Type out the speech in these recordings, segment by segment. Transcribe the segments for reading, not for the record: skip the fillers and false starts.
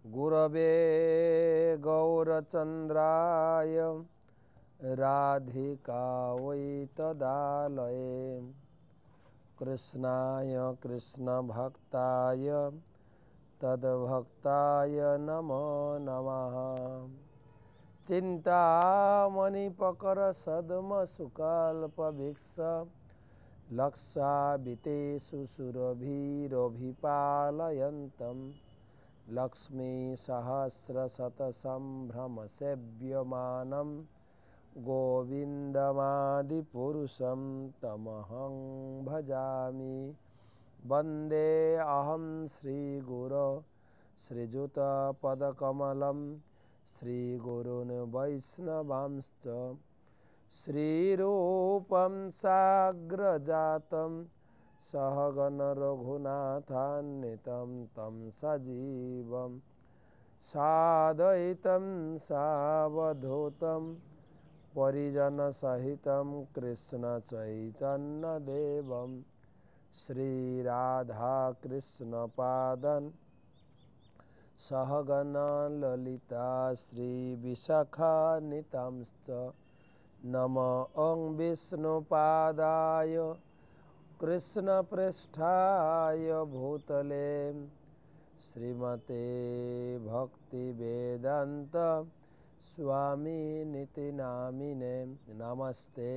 गुरवे गौरचन्द्राय राधिकायै तदालये कृष्णाय कृष्णभक्ताय तद्भक्ताय नमो नमः। चिन्तामणिपकरसद्मसुकल्पवीक्ष लक्षाभितेषु सुरभिरभिपालयन्तं लक्ष्मीसहस्रशतसम्भ्रमसेव्यमानं गोविन्दमादिपुरुषं तमहं भजामि। वन्दे अहं श्रीगुरो श्रीयुतपदकमलं श्रीगुरून् वैष्णवांश्च श्रीरूपं साग्रजातं सहगणरघुनाथान्वितं तं सजीवं साद्वैतं सावधूतं परिजनसहितं कृष्णचैतन्यदेवं श्रीराधाकृष्णपादं सहगणा ललिता श्रीविशाखान्वितांश्च नमो विष्णुपादाय कृष्णप्रेष्ठाय भूतले श्रीमते भक्तिवेदान्त स्वामिनिति नामिने। नमस्ते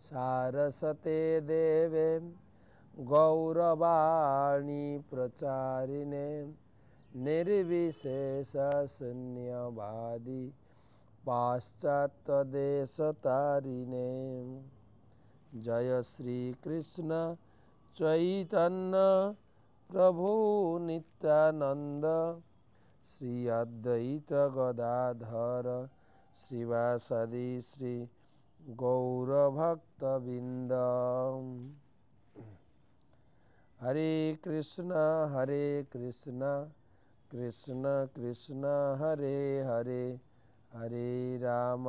सारस्वते देवे गौरवाणी प्रचारिणे निर्विशेषशून्यवादी पाश्चात्यदेशतारिणे। जय श्री कृष्ण चैतन्य प्रभु नित्यानंद श्री अद्वैत गदाधर श्रीवासदि श्री गौरभक्तबिंद। हरे कृष्ण कृष्ण कृष्ण हरे हरे हरे राम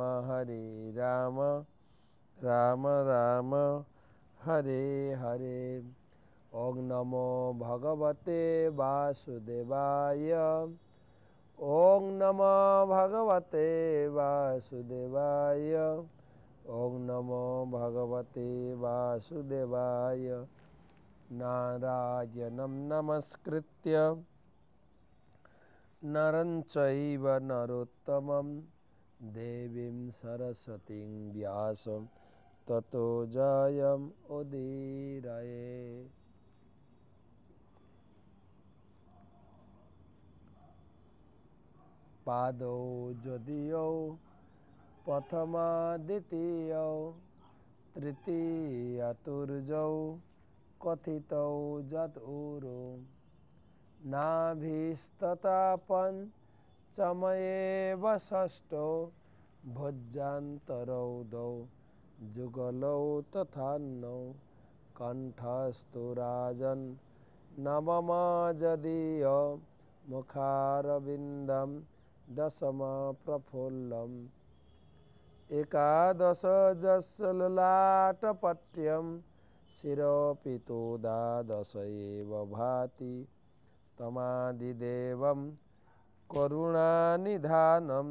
राम राम हरे हरे। ओम नमो भगवते वासुदेवाय ओम नमो भगवते वासुदेवाय ओम नमो भगवते वासुदेवाय। नारायणं नमस्कृत्य नरं चैव नरोत्तमं देवीं सरस्वतीं व्यासं ततो जयमुदीरये। पादौ यदीयौ प्रथमा द्वितीयौ तृतीयतुर्यौ कथितौ जदुरो नाभिस्तथा पञ्चमयेव षष्ठौ भुजान्तरौ द्वौ जुगलौ तथा नौ कण्ठस्थो राजन् नवमा यदीय मुखारविन्दं दशम प्रफुल्लम् एकादश यस्य ललाटपट्यं शिरोऽपितो द्वादश एव भाति तमादिदेवं करुणानिधानं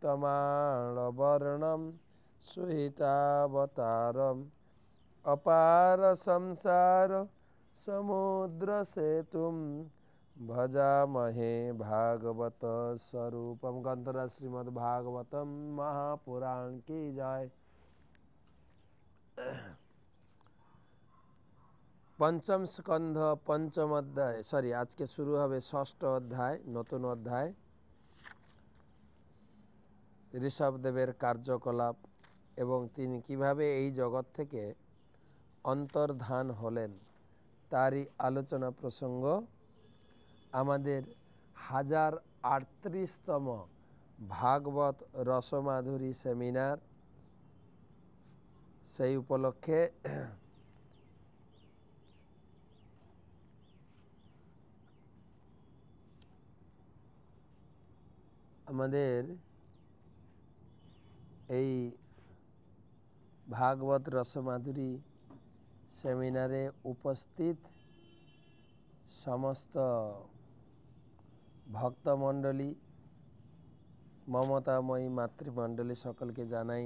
तमालवर्णं सुहितावतारम् अपार संसार समुद्रसेतुं भजामहे भागवत स्वरूपम। ग्रंथराज श्रीमद्भागवतम महापुराण की जय। पंचम स्कंध पंचम अध्याय आज के शुरू হবে ষষ্ঠ অধ্যায় নতুন অধ্যায়। ঋষভদেবের কার্যকলাপ এবং তিনি কিভাবে এই জগৎ থেকে অন্তর্ধান হলেন তারই আলোচনা প্রসঙ্গ আমাদের 1038তম ভাগবত রসমাধুরী সেমিনার। সেই উপলক্ষে আমাদের এই ভাগবত রসমাধুরী সেমিনারে উপস্থিত সমস্ত ভক্তমণ্ডলী, মমতাময়ী মাতৃমণ্ডলী সকলকে জানাই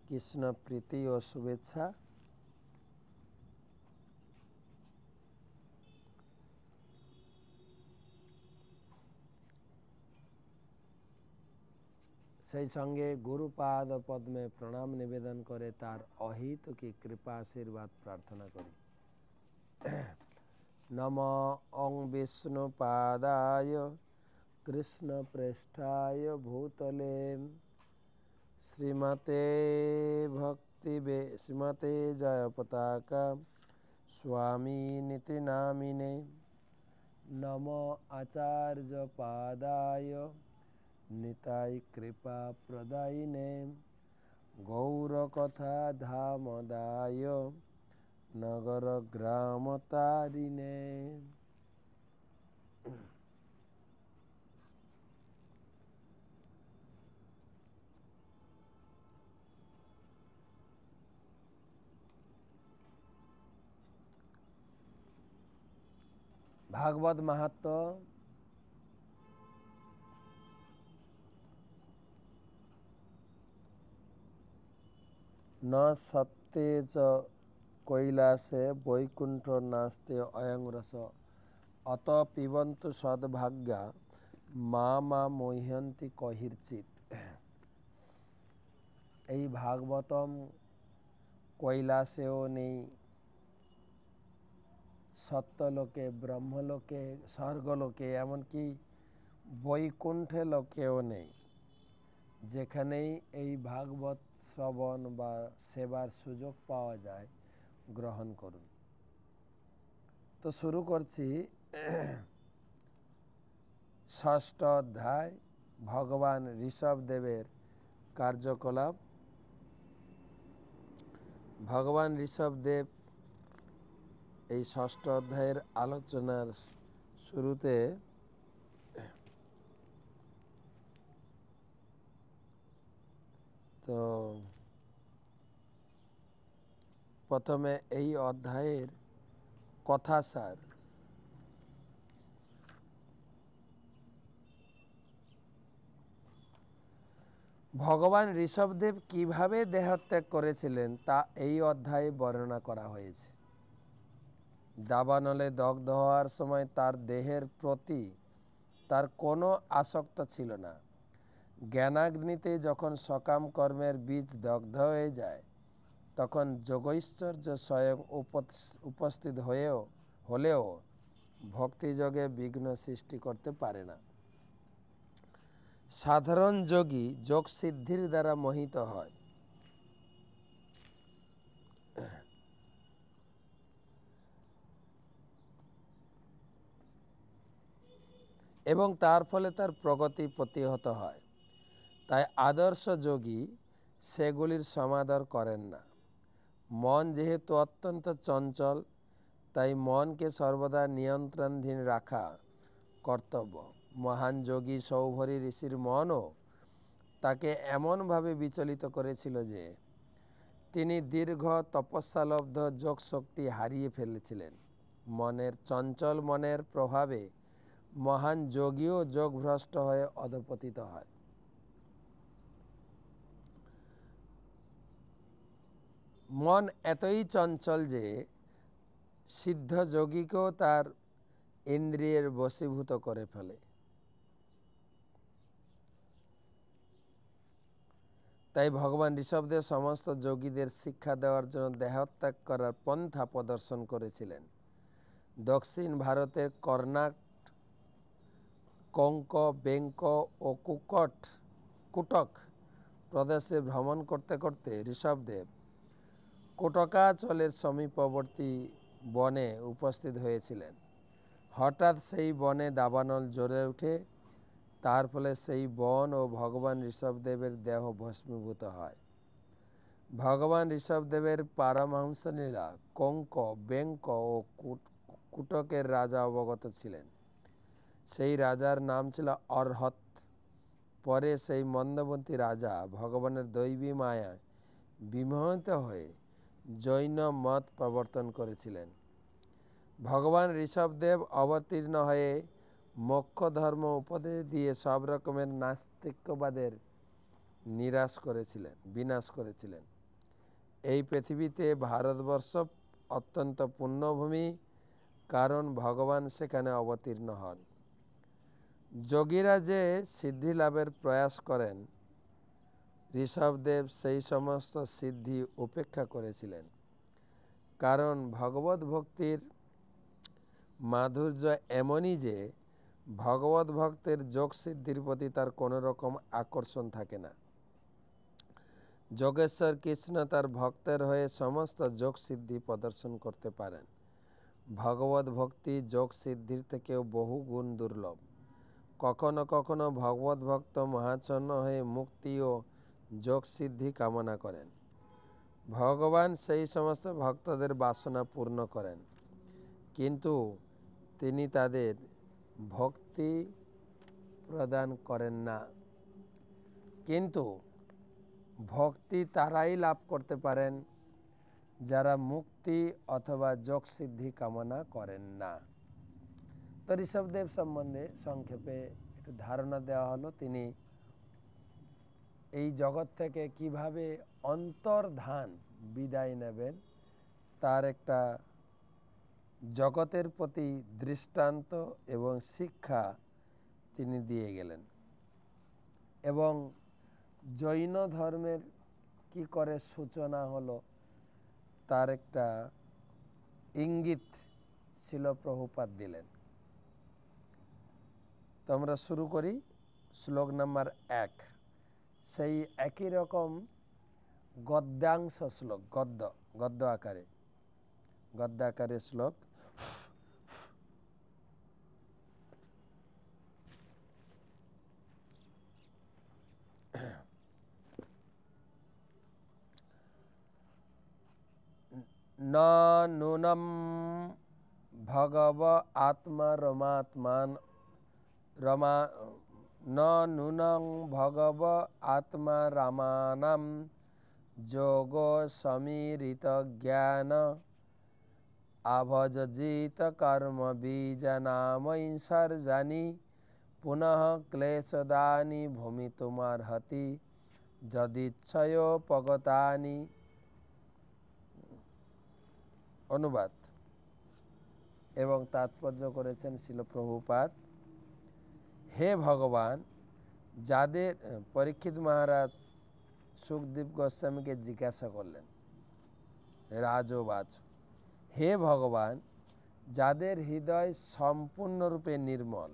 কৃষ্ণ প্রীতি ও শুভেচ্ছা। সেই সঙ্গে গুরুপাদ পদ্মে প্রণাম নিবেদন করে তার অহেতুকী কৃপা আশীর্বাদ প্রার্থনা করি। নমো ওং বিষ্ণুপাদায় কৃষ্ণপ্রেষ্ঠায় ভূতলে শ্রীমতে শ্রীমতে জয়পতাকা স্বামিনীতি নামিনে। নমো আচার্য পাদায় নিতাই কৃপা প্রদায়িনে। গৌরকথা ধামদায় নগর গ্রাম তারিণে। ভাগবত মাহাত্ম্য ন সত্যে চ কৈলাসে বৈকুণ্ঠ নাস্তে অয়ং রস অত পিবন্তু সদ্ভাগ্যা মা মা মহ্যন্তি কহির্চিত। এই ভাগবতম কৈলাসেও নেই, সত্যলোকে, ব্রহ্মলোকে, স্বর্গলোকে, এমনকি বৈকুণ্ঠে লোকেও নেই, যেখানেই এই ভাগবত শ্রবণ বা সেবার সুযোগ পাওয়া যায় গ্রহণ করুন। তো শুরু করছি ষষ্ঠ অধ্যায়, ভগবান ঋষভদেবের কার্যকলাপ। ভগবান ঋষভদেব এই ষষ্ঠ অধ্যায়ের আলোচনার শুরুতে তো প্রথমে এই অধ্যায়ের কথাসার। ভগবান ঋষভদেব কিভাবে দেহত্যাগ করেছিলেন তা এই অধ্যায়ে বর্ণনা করা হয়েছে। দাবানলে দগ্ধ হওয়ার সময় তার দেহের প্রতি তার কোনো আসক্ত ছিল না। জ্ঞানাগ্নিতে যখন সকাম কর্মের বীজ দগ্ধ হয়ে যায়, তখন যোগৈশ্বর্য স্বয়ং উপস্থিত হলেও ভক্তিযোগে বিঘ্ন সৃষ্টি করতে পারে না। সাধারণ যোগী যোগ সিদ্ধির দ্বারা মোহিত হয় এবং তার ফলে তার প্রগতি প্রতিহত হয়। তাই আদর্শ যোগী সেগুলির সমাদর করেন না। মন যেহেতু অত্যন্ত চঞ্চল, তাই মনকে সর্বদা নিয়ন্ত্রণাধীন রাখা কর্তব্য। মহান যোগী সৌভরী ঋষির মনও তাকে এমনভাবে বিচলিত করেছিল যে তিনি দীর্ঘ তপস্যালব্ধ যোগ শক্তি হারিয়ে ফেলেছিলেন। চঞ্চল মনের প্রভাবে মহান যোগীও যোগভ্রষ্ট হয়ে অধঃপতিত হয়। মন এতই চঞ্চল যে সিদ্ধ যোগীকেও তার ইন্দ্রিয়ের বশীভূত করে ফেলে। তাই ভগবান ঋষভদেব সমস্ত যোগীদের শিক্ষা দেওয়ার জন্য দেহত্যাগ করার পন্থা প্রদর্শন করেছিলেন। দক্ষিণ ভারতের কর্ণাট, কঙ্ক, বেঙ্ক ও কুটক প্রদেশে ভ্রমণ করতে করতে ঋষভদেব কোটকাচলের সমীপবর্তী বনে উপস্থিত হয়েছিলেন। হঠাৎ সেই বনে দাবানল জ্বলে ওঠে। তার ফলে সেই বন ও ভগবান ঋষভদেবের দেহ ভস্মীভূত হয়। ভগবান ঋষভদেবের পারমহংস লীলা কঙ্ক, বেঙ্ক ও কুটকের রাজা অবগত ছিলেন। সেই রাজার নাম ছিল অর্হত। পরে সেই মন্দবন্তী রাজা ভগবানের দৈবী মায়ায় বিমোহিত হয়ে জৈন মত প্রবর্তন করেছিলেন। ভগবান ঋষভদেব অবতীর্ণ হয়ে মোক্ষ ধর্ম উপদেশ দিয়ে সব রকমের নাস্তিক্যবাদের বিনাশ করেছিলেন। এই পৃথিবীতে ভারতবর্ষ অত্যন্ত পুণ্যভূমি, কারণ ভগবান সেখানে অবতীর্ণ হন। যোগীরা যে সিদ্ধি লাভের প্রয়াস করেন, ঋষভদেব সেই সমস্ত সিদ্ধি উপেক্ষা করেছিলেন, কারণ ভগবত ভক্তির মাধুর্য এমনই যে ভগবত ভক্তের যোগ সিদ্ধির প্রতি তার কোনো রকম আকর্ষণ থাকে না। যোগেশ্বর কৃষ্ণ তার ভক্তের হয়ে সমস্ত যোগ সিদ্ধি প্রদর্শন করতে পারেন। ভগবত ভক্তি যোগ সিদ্ধির থেকেও বহু গুণ দুর্লভ। কখনো কখনো ভগবত ভক্ত মহাচ্ছন্ন হয়ে মুক্তি ও যোগ সিদ্ধি কামনা করেন। ভগবান সেই সমস্ত ভক্তদের বাসনা পূর্ণ করেন, কিন্তু তিনি তাদের ভক্তি প্রদান করেন না। কিন্তু ভক্তি তারাই লাভ করতে পারেন যারা মুক্তি অথবা যোগ সিদ্ধি কামনা করেন না। তো ঋষভদেব সম্বন্ধে সংক্ষেপে একটু ধারণা দেওয়া হলো। তিনি এই জগৎ থেকে কিভাবে অন্তর্ধান বিদায় নেবেন তার একটা জগতের প্রতি দৃষ্টান্ত এবং শিক্ষা তিনি দিয়ে গেলেন, এবং জৈন ধর্মের কি করে সূচনা হলো তার একটা ইঙ্গিত শিল প্রভুপাদ দিলেন। তো আমরা শুরু করি শ্লোক নাম্বার 1। সেই একই রকম গদ্যাংশ শ্লোক, গদ্য আকারে শ্লোক। ন নূনম ভগব আত্মা রমাত্মান রমা ন নূনং ভগব আত্মা রামানাম যোগ সমীরিত জ্ঞান আভজিত কর্ম বীজনামৈসর্জানি পুনঃ ক্লেশদানি ভূমিতুমার্হতি যদিচ্ছয়োপগতানি। অনুবাদ এবং তাৎপর্য করেছেন শিল প্রভুপাদ। হে ভগবান, যাদের পরীক্ষিত মহারাজ সুখদেব গোস্বামীকে জিজ্ঞাসা করলেন, রাজবাচ, হে ভগবান, যাদের হৃদয় সম্পূর্ণরূপে নির্মল,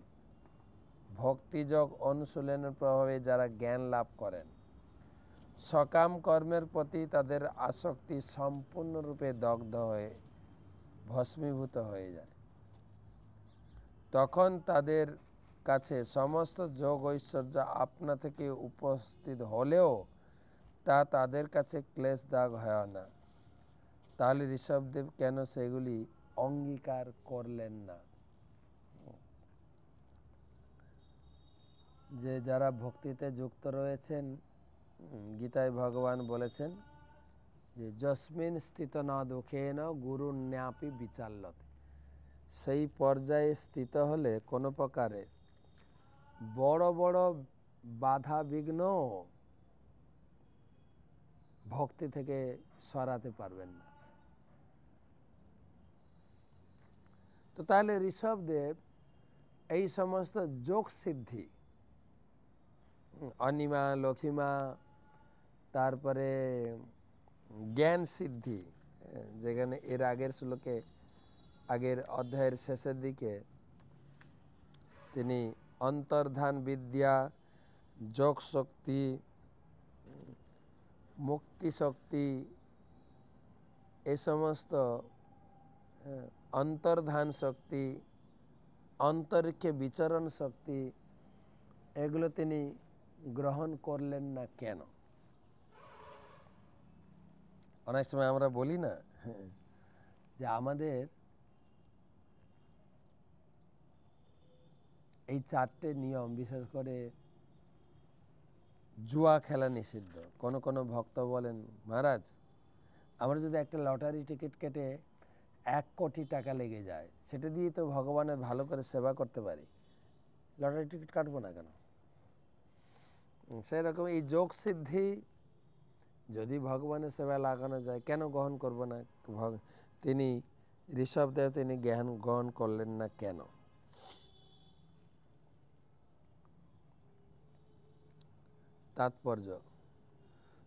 ভক্তিযোগ অনুশীলনের প্রভাবে যারা জ্ঞান লাভ করেন, সকাম কর্মের প্রতি তাদের আসক্তি সম্পূর্ণরূপে দগ্ধ হয়ে ভস্মীভূত হয়ে যায়, তখন তাদের কাছে সমস্ত যোগ ঐশ্বর্য আপনা থেকে উপস্থিত হলেও তা তাদের কাছে ক্লেশ দাগ হয় না। তাহলে ঋষভদেব কেন সেগুলি অঙ্গীকার করলেন না? যে যারা ভক্তিতে যুক্ত রয়েছেন, গীতায় ভগবান বলেছেন যে যস্মিন স্থিত ন দুঃখেন গুরুণ্যাপি বিচাল্যতে, সেই পর্যায়ে স্থিত হলে কোনো প্রকারে বড় বড় বাধা বিঘ্ন ভক্তি থেকে সরাতে পারবেন না। তো তাহলে ঋষভদেব এই সমস্ত যোগ সিদ্ধি, অনিমা লক্ষিমা, তারপরে জ্ঞান সিদ্ধি, যেখানে এর আগের অধ্যায়ের শেষের দিকে তিনি অন্তর্ধান বিদ্যা, যোগ শক্তি, মুক্তি শক্তি, এই সমস্ত অন্তর্ধান শক্তি, অন্তরিক্ষে বিচরণ শক্তি, এগুলো তিনি গ্রহণ করলেন না কেন? অনেক সময় আমরা বলি না যে আমাদের এই 4টে নিয়ম, বিশেষ করে জুয়া খেলা নিষিদ্ধ। কোন কোন ভক্ত বলেন, মহারাজ আমরা যদি একটা লটারি টিকিট কেটে 1 কোটি টাকা লেগে যায়, সেটা দিয়ে তো ভগবানের ভালো করে সেবা করতে পারি, লটারি টিকিট কাটবো না কেন? সেই রকম এই যোগ সিদ্ধি যদি ভগবানের সেবায় লাগানো যায়, কেন গ্রহণ করব না? তিনি ঋষভদেব তিনি জ্ঞান গ্রহণ করলেন না কেন? তাৎপর্য,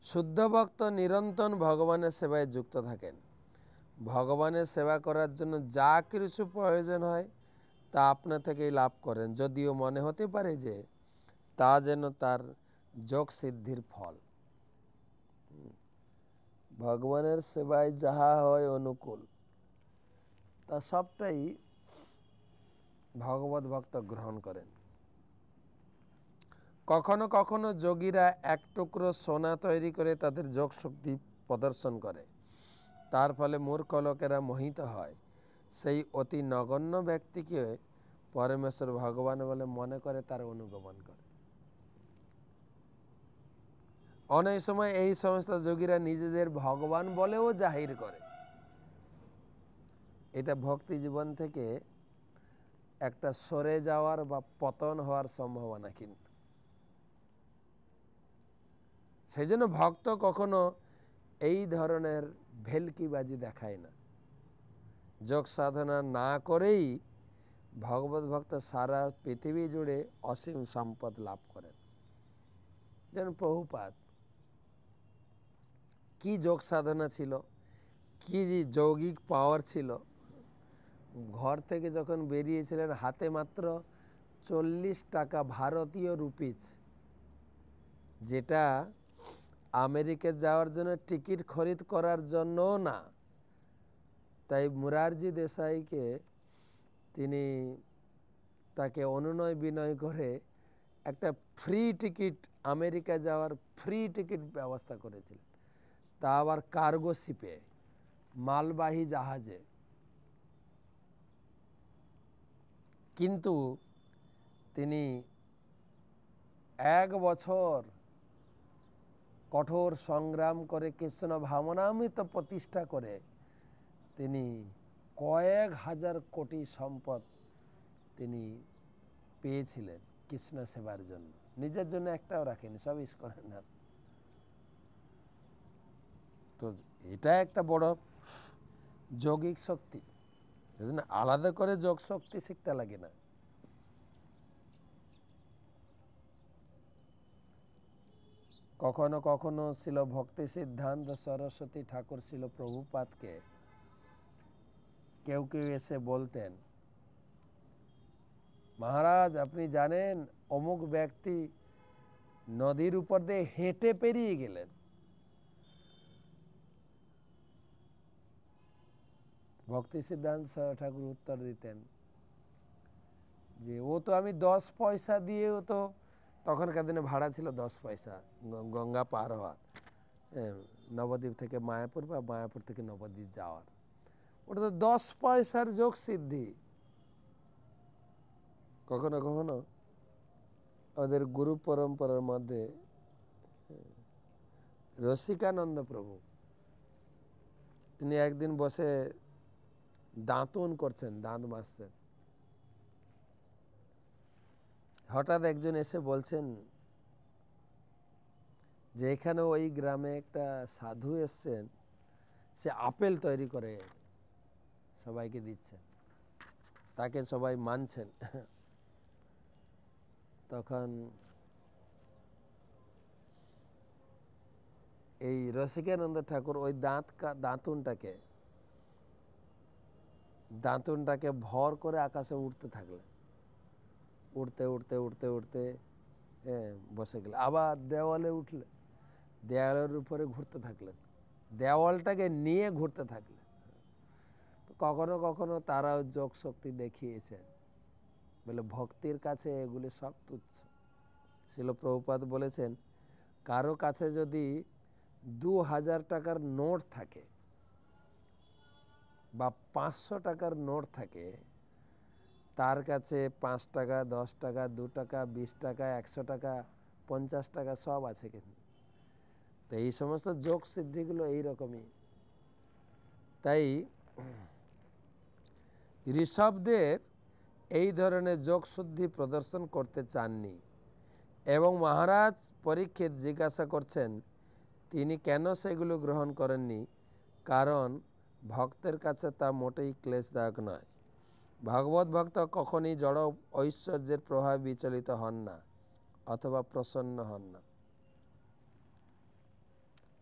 শুদ্ধ ভক্ত নিরন্তর ভগবানের সেবায় যুক্ত থাকেন। ভগবানের সেবা করার জন্য যা কিছু প্রয়োজন হয় তা আপনা থেকেই লাভ করেন, যদিও মনে হতে পারে যে তা যেন তার যোগ সিদ্ধির ফল। ভগবানের সেবায় যাহা হয় অনুকূল তা সবটাই ভগবত ভক্ত গ্রহণ করেন। কখনো কখনো যোগীরা এক টুকরো সোনা তৈরি করে তাদের যোগ শক্তি প্রদর্শন করে, তার ফলে মূর্খ লোকেরা মোহিত হয়। সেই অতি নগণ্য ব্যক্তিকে পরমেশ্বর ভগবান বলে মনে করে, তার অনুগমন করে। অনেক সময় এই সমস্ত যোগীরা নিজেদের ভগবান বলেও জাহির করে। এটা ভক্তি জীবন থেকে একটা সরে যাওয়ার বা পতন হওয়ার সম্ভাবনা। কিন্তু সেই জন্য ভক্ত কখনো এই ধরনের ভেলকিবাজি দেখায় না। যোগ সাধনা না করেই ভগবত ভক্ত সারা পৃথিবী জুড়ে অসীম সম্পদ লাভ করেন। যেন প্রভুপাদ কি যোগ সাধনা ছিল, কি যৌগিক পাওয়ার ছিল। ঘর থেকে যখন বেরিয়েছিলেন হাতে মাত্র 40 টাকা ভারতীয় রুপিজ, যেটা আমেরিকা যাওয়ার জন্য টিকিট খরিদ করার জন্য না। তাই মুরারজি দেশাইকে তিনি তাকে অনুনয় বিনয় করে একটা ফ্রি টিকিট, আমেরিকা যাওয়ার ফ্রি টিকিট ব্যবস্থা করেছিলেন, তা আবার কার্গো শিপে, মালবাহী জাহাজে। কিন্তু তিনি 1 বছর কঠোর সংগ্রাম করে কৃষ্ণ ভাবনামৃত প্রতিষ্ঠা করে তিনি কয়েক হাজার কোটি সম্পদ তিনি পেয়েছিলেন কৃষ্ণ সেবার জন্য। নিজের জন্য একটাও রাখেনি, সব ইস্কনের নাম। তো এটা একটা বড় যৌগিক শক্তি, আলাদা করে যোগ শক্তি শিখতে লাগে না। কখনো কখনো ছিল ভক্তি সিদ্ধান্ত সরস্বতী ঠাকুর ছিল প্রভুপাদকে কেউ কেউ এসে বলতেন, মহারাজ আপনি জানেন অমুক ব্যক্তি নদীর উপর দিয়ে হেঁটে পেরিয়ে গেলেন। ভক্তি সিদ্ধান্ত ঠাকুর উত্তর দিতেন যে ও তো আমি 10 পয়সা দিয়েও তো, তখনকার দিনে ভাড়া ছিল 10 পয়সা গঙ্গা পার হওয়ার, নবদ্বীপ থেকে মায়াপুর বা মায়াপুর থেকে নবদ্বীপ যাওয়ার। ওটা তো 10 পয়সার যোগ সিদ্ধি। কখনো কখনো ওদের গুরু পরম্পরার মধ্যে রসিকানন্দ প্রভু তিনি একদিন বসে দাঁতন করছেন, দাঁত মাজছেন। হঠাৎ একজন এসে বলছেন যে এখানে ওই গ্রামে একটা সাধু এসছেন, সে আপেল তৈরি করে সবাইকে দিচ্ছেন, তাকে সবাই মানছেন। তখন এই রসিকানন্দ ঠাকুর ওই দাঁতুনটাকে ভর করে আকাশে উঠতে থাকলেন। উঠতে উঠতে উঠতে উঠতে বসে গেলেন। আবার দেওয়ালে উঠলেন, দেওয়ালের উপরে ঘুরতে থাকলেন, দেওয়ালটাকে নিয়ে ঘুরতে থাকলেন। কখনো কখনো তারাও যোগ শক্তি দেখিয়েছেন, বলে ভক্তির কাছে এগুলি সব তুচ্ছ। শিল প্রভুপাদ বলেছেন, কারো কাছে যদি 2000 টাকার নোট থাকে বা 500 টাকার নোট থাকে, তার কাছে 5 টাকা, 10 টাকা, 2 টাকা, 20 টাকা, 100 টাকা, 50 টাকা সব আছে। কিন্তু তো এই সমস্ত যোগ সিদ্ধিগুলো এইরকমই। তাই ঋষভদেব এই ধরনের যোগশুদ্ধি প্রদর্শন করতে চাননি এবং মহারাজ পরীক্ষিত জিজ্ঞাসা করছেন তিনি কেন সেগুলো গ্রহণ করেননি, কারণ ভক্তের কাছে তা মোটেই ক্লেশদায়ক নয়। ভগবত ভক্ত কখনই জড় ঐশ্বর্যের প্রভাবে বিচলিত হন না অথবা প্রসন্ন হন না।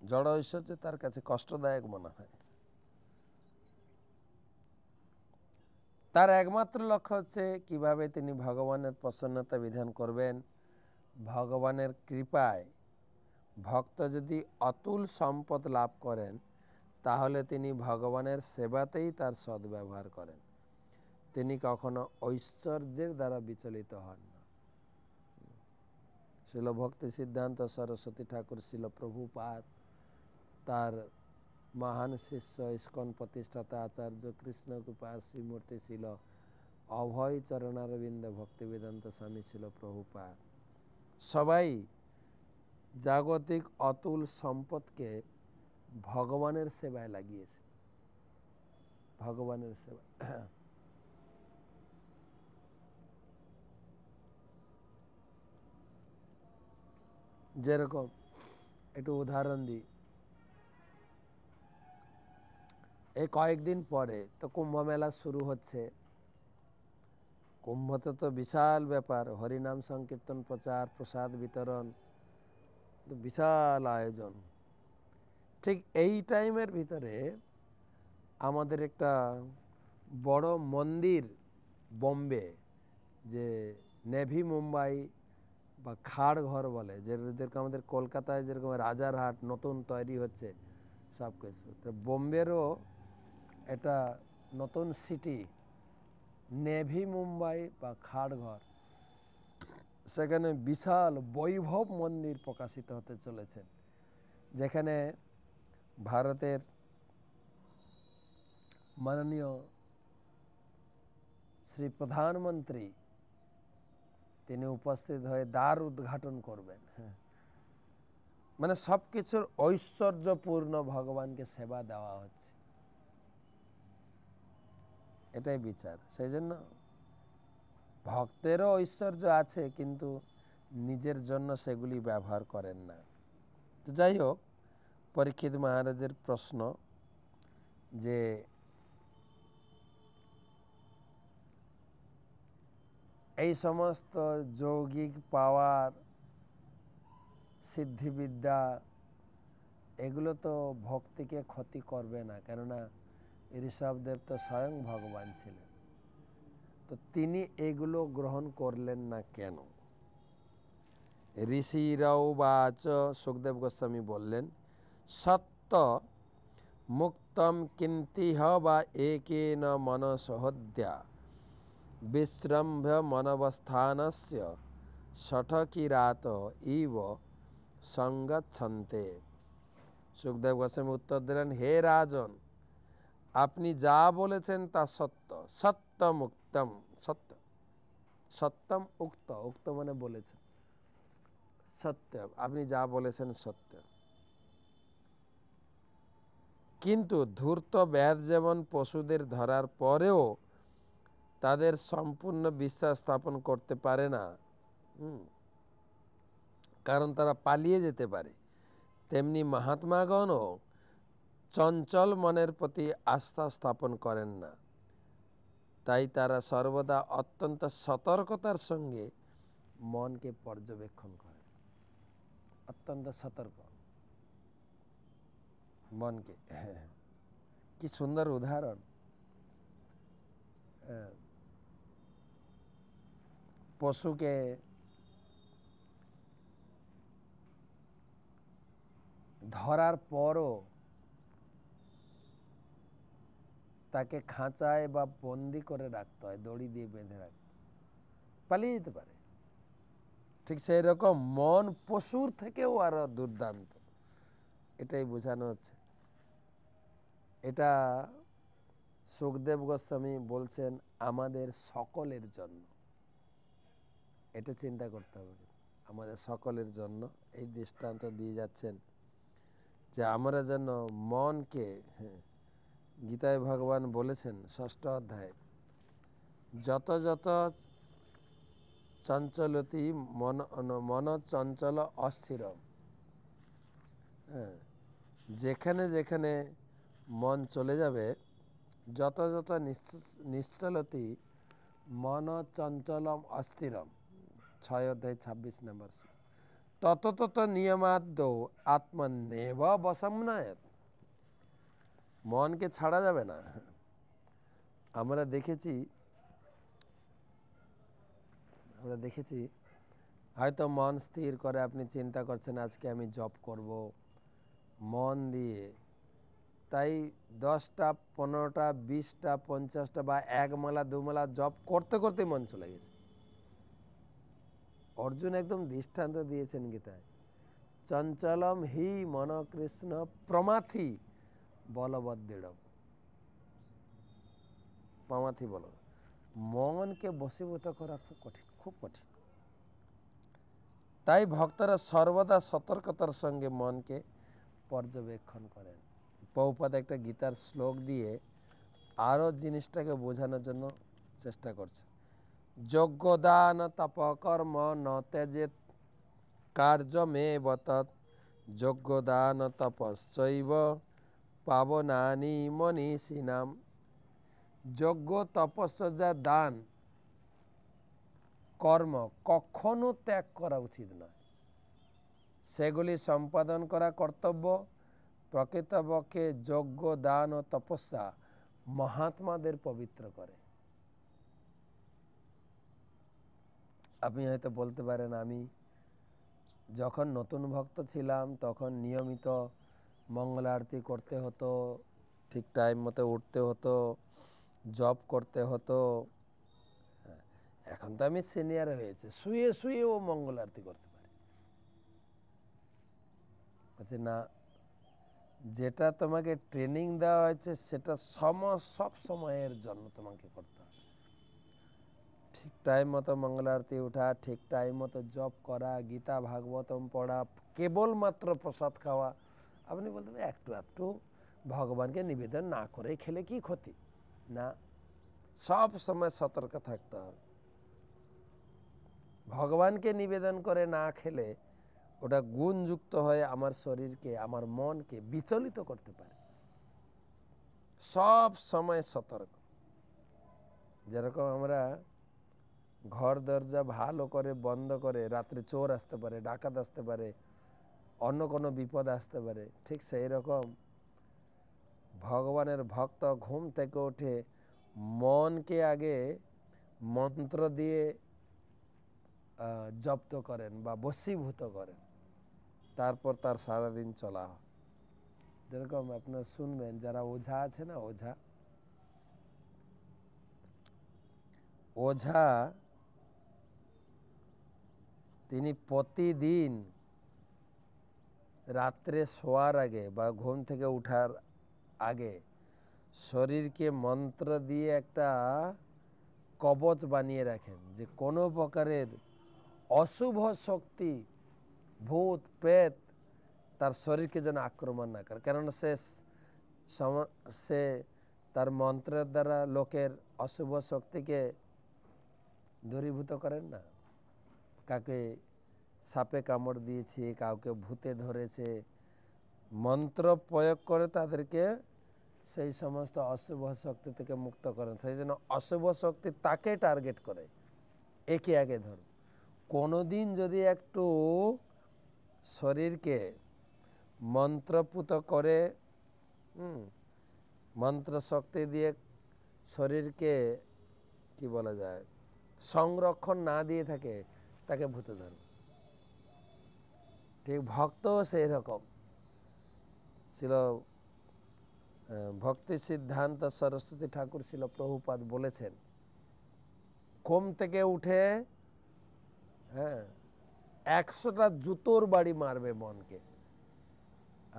জড় ঐশ্বর্য তার কাছে কষ্টদায়ক মনে হয়। তার একমাত্র লক্ষ্য হচ্ছে কিভাবে তিনি ভগবানের প্রসন্নতা বিধান করবেন। ভগবানের কৃপায় ভক্ত যদি অতুল সম্পদ লাভ করেন তাহলে তিনি ভগবানের সেবাতেই তার সদ্ব্যবহার করেন, তিনি কখনো ঐশ্বর্যের দ্বারা বিচলিত হন না। শিল ভক্তি সিদ্ধান্ত সরস্বতী ঠাকুর, শিল প্রভুপাদ, তার মহান শিষ্য ইস্কন প্রতিষ্ঠাতা আচার্য কৃষ্ণ কৃপার শ্রীমূর্তি ছিল অভয় চরণারবিন্দ ভক্তিবেদান্ত স্বামী ছিল প্রভুপাদ, সবাই জাগতিক অতুল সম্পদকে ভগবানের সেবায় লাগিয়েছে। ভগবানের সেবা, যেরকম একটু উদাহরণ দিই, এই কয়েকদিন পরে তো কুম্ভ মেলা শুরু হচ্ছে। কুম্ভতে তো বিশাল ব্যাপার, হরিনাম সংকীর্তন, প্রচার, প্রসাদ বিতরণ, বিশাল আয়োজন। ঠিক এই টাইমের ভিতরে আমাদের একটা বড় মন্দির বোম্বে, যে নেভি মুম্বাই বা খাড়ঘর বলে, যেরকম আমাদের কলকাতায় যেরকম রাজারহাট নতুন তৈরি হচ্ছে সব কিছু, তো বোম্বেরও এটা নতুন সিটি নেভি মুম্বাই বা খাড়ঘর, সেখানে বিশাল বৈভব মন্দির প্রকাশিত হতে চলেছেন, যেখানে ভারতের মাননীয় শ্রী প্রধানমন্ত্রী তিনি উপস্থিত হয়ে দ্বার উদ্ঘাটন করবেন। মানে সবকিছুর ঐশ্বর্যপূর্ণ ভগবানকে সেবা দেওয়া হচ্ছে, এটাই বিচার। সেই জন্য ভক্তেরও ঐশ্বর্য আছে, কিন্তু নিজের জন্য সেগুলি ব্যবহার করেন না। তো যাই হোক, পরীক্ষিত মহারাজের প্রশ্ন যে এই সমস্ত যৌগিক পাওয়ার, সিদ্ধিবিদ্যা, এগুলো তো ভক্তিকে ক্ষতি করবে না, কেননা ঋষভদেব তো স্বয়ং ভগবান ছিলেন, তো তিনি এগুলো গ্রহণ করলেন না কেন? ঋষিরাও বাচ, সুখদেব গোস্বামী বললেন, সত্য মুক্তম কিন্তিহ বা একেন মনসহদ্যা বিশ্রম্ভ মনবস্থানস্য ষঠকিরাত ইব সঙ্গচ্ছন্তে। সুখদেব গোস্বামী উত্তর দিলেন, হে রাজন, আপনি যা বলেছেন তা সত্য। সত্য মুক্তম, সত্য, সত্যম উক্ত, উক্ত মানে বলেছেন, সত্য, আপনি যা বলেছেন সত্য। কিন্তু ধূর্ত ব্যাধ যেমন পশুদের ধরার পরেও তাদের সম্পূর্ণ বিশ্বাস স্থাপন করতে পারে না, কারণ তারা পালিয়ে যেতে পারে, তেমনি মহাত্মাগণও চঞ্চল মনের প্রতি আস্থা স্থাপন করেন না। তাই তারা সর্বদা অত্যন্ত সতর্কতার সঙ্গে মনকে পর্যবেক্ষণ করে, অত্যন্ত সতর্ক মনকে। কি সুন্দর উদাহরণ! পশুকে ধরার পরও তাকে খাঁচায় বা বন্দি করে রাখতে হয়, দড়ি দিয়ে বেঁধে রাখতে, পালিয়ে যেতে পারে। ঠিক সেই রকম মন পশুর থেকেও আরো দুর্দান্ত, এটাই বোঝানো হচ্ছে। এটা সুখদেব গোস্বামী বলছেন আমাদের সকলের জন্য, এটা চিন্তা করতে হবে, আমাদের সকলের জন্য এই দৃষ্টান্ত দিয়ে যাচ্ছেন যে আমরা যেন মনকে, গীতায় ভগবান বলেছেন 6ষ্ঠ অধ্যায়ে, যত যত চঞ্চলতি মন মন চঞ্চল অস্থির, হ্যাঁ, যেখানে যেখানে মন চলে যাবে, যত যত নিশ্চলতি মন চঞ্চলম অস্থিরম, 6 অধ্যায় 26 নম্বর, তত তত নিয়মাদ্য আত্মনেব বসমনায়ত, মনকে ছাড়া যাবে না। আমরা দেখেছি হয়তো মন স্থির করে আপনি চিন্তা করছেন আজকে আমি জব করব মন দিয়ে, তাই 10টা 15টা 20টা 50টা বা 1 মালা 2 মালা জব করতে করতে মন চলে গেছে। অর্জুন একদম দৃষ্টান্ত দিয়েছেন গীতায়, চঞ্চলম হি মন কৃষ্ণ প্রমাথি বলবদ্দৃঢ়, প্রমাথি বল, মনকে বশীভূত করা খুব কঠিন, খুব কঠিন। তাই ভক্তরা সর্বদা সতর্কতার সঙ্গে মনকে পর্যবেক্ষণ করেন। প্রভুপাদ একটা গীতার শ্লোক দিয়ে আরও জিনিসটাকে বোঝানোর জন্য চেষ্টা করছে। যজ্ঞদান তপকর্ম ন ত্যজেৎ কার্যমেব তৎ, যজ্ঞদান তপশ্চৈব পাবনানি মনীষিণাম। যজ্ঞ তপস্যা দান কর্ম কখনো ত্যাগ করা উচিত নয়, সেগুলি সম্পাদন করা কর্তব্য। প্রকৃতপক্ষে যজ্ঞ দান ও তপস্যা মহাত্মাদের পবিত্র করে। আপনি হয়তো বলতে পারেন, আমি যখন নতুন ভক্ত ছিলাম তখন নিয়মিত মঙ্গল আরতি করতে হতো, ঠিক টাইম মতো উঠতে হতো, জব করতে হতো। এখন তো আমি সিনিয়র হয়েছে, শুয়ে শুয়েও মঙ্গল আরতি করতে পারি। বলছে না, যেটা তোমাকে ট্রেনিং দেওয়া হয়েছে সেটা সব সময়ের জন্য তোমাকে করতে হবে। ঠিক টাইম মতো মঙ্গল আরতি উঠা, ঠিক টাইম মতো জপ করা, গীতা ভাগবতম পড়া, কেবলমাত্র প্রসাদ খাওয়া। আপনি বলতে পারেন একটু ভগবানকে নিবেদন না করে খেলে কি ক্ষতি, না, সব সময় সতর্ক থাকতে হবে। ভগবানকে নিবেদন করে না খেলে ওটা গুণযুক্ত হয়ে আমার শরীরকে, আমার মনকে বিচলিত করতে পারে। সব সময় সতর্ক। যেরকম আমরা ঘর দরজা ভালো করে বন্ধ করে, রাত্রে চোর আসতে পারে, ডাকাত আসতে পারে, অন্য কোনো বিপদ আসতে পারে, ঠিক সেই রকম ভগবানের ভক্ত ঘুম থেকে উঠে মনকে আগে মন্ত্র দিয়ে জব্দ করেন বা বশীভূত করেন, তারপর তার সারাদিন চলা হয়। যেরকম আপনার শুনবেন, যারা ওঝা আছে না, ওঝা তিনি প্রতিদিন রাত্রে শোয়ার আগে বা ঘুম থেকে উঠার আগে শরীরকে মন্ত্র দিয়ে একটা কবচ বানিয়ে রাখেন, যে কোনো প্রকারের অশুভ শক্তি, ভূত প্রেত তার শরীরকে যেন আক্রমণ না করে। কেননা সে তার মন্ত্রের দ্বারা লোকের অশুভ শক্তিকে দূরীভূত করেন না। কাকে সাপে কামড় দিয়েছে, কাউকে ভূতে ধরেছে, মন্ত্র প্রয়োগ করে তাদেরকে সেই সমস্ত অশুভ শক্তি থেকে মুক্ত করেন। সেই জন্য অশুভ শক্তি তাকে টার্গেট করে, একে আগে ধরো। কোনোদিন যদি একটু শরীরকে মন্ত্রপুত করে, মন্ত্র শক্তি দিয়ে শরীরকে কি বলা যায়, সংরক্ষণ না দিয়ে থাকে, তাকে ভূতে ধরে। ঠিক ভক্তও সেই রকম ছিল। ভক্তি সিদ্ধান্ত সরস্বতী ঠাকুর ছিল প্রভুপাদ বলেছেন, ঘুম থেকে উঠে 100টা জুতোর বাড়ি মারবে মনকে,